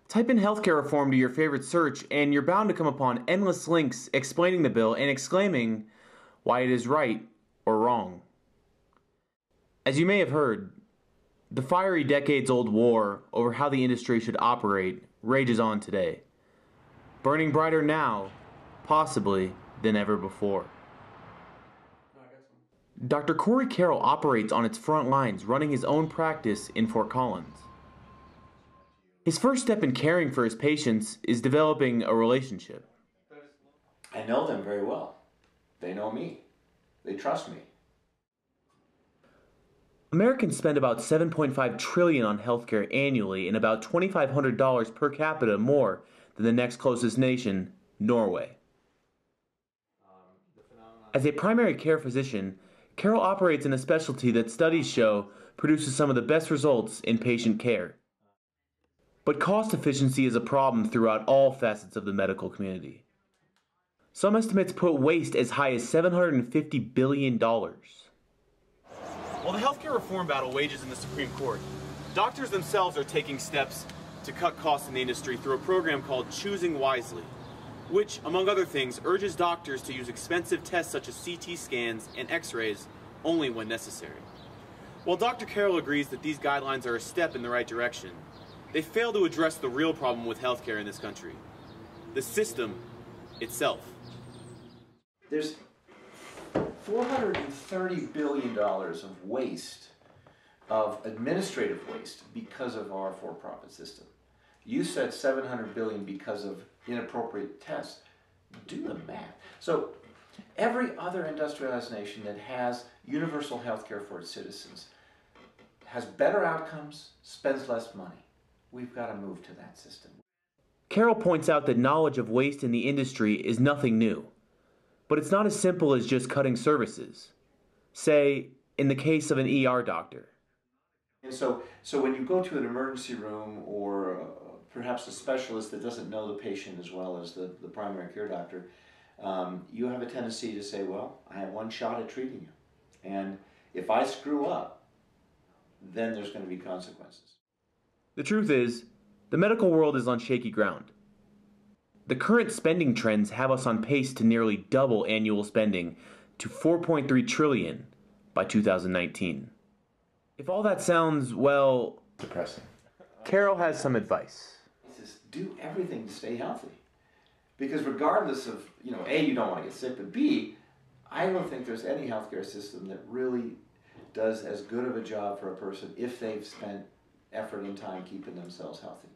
Type in healthcare reform to your favorite search, and you're bound to come upon endless links explaining the bill and exclaiming why it is right or wrong. As you may have heard, the fiery decades-old war over how the industry should operate rages on today, burning brighter now, possibly, than ever before. Dr. Corey Carroll operates on its front lines, running his own practice in Fort Collins. His first step in caring for his patients is developing a relationship. I know them very well. They know me. They trust me. Americans spend about $7.5 trillion on healthcare annually and about $2,500 per capita more than the next closest nation, Norway. As a primary care physician, Carroll operates in a specialty that studies show produces some of the best results in patient care. But cost efficiency is a problem throughout all facets of the medical community. Some estimates put waste as high as $750 billion. While the healthcare reform battle wages in the Supreme Court, doctors themselves are taking steps to cut costs in the industry through a program called Choosing Wisely, which, among other things, urges doctors to use expensive tests such as CT scans and X-rays only when necessary. While Dr. Carroll agrees that these guidelines are a step in the right direction, they fail to address the real problem with healthcare in this country: the system itself. There's $430 billion of waste, of administrative waste, because of our for-profit system. You said $700 billion because of inappropriate tests. Do the math. So every other industrialized nation that has universal health care for its citizens has better outcomes, spends less money. We've got to move to that system. Carroll points out that knowledge of waste in the industry is nothing new. But it's not as simple as just cutting services. Say, in the case of an ER doctor. And so when you go to an emergency room or perhaps a specialist that doesn't know the patient as well as the primary care doctor, you have a tendency to say, well, I have one shot at treating you. And if I screw up, then there's going to be consequences. The truth is, the medical world is on shaky ground. The current spending trends have us on pace to nearly double annual spending to $4.3 trillion by 2019. If all that sounds, well, depressing, Carroll has some advice. He says, do everything to stay healthy. Because regardless of, A, you don't want to get sick, but B, I don't think there's any healthcare system that really does as good of a job for a person if they've spent effort and time keeping themselves healthy.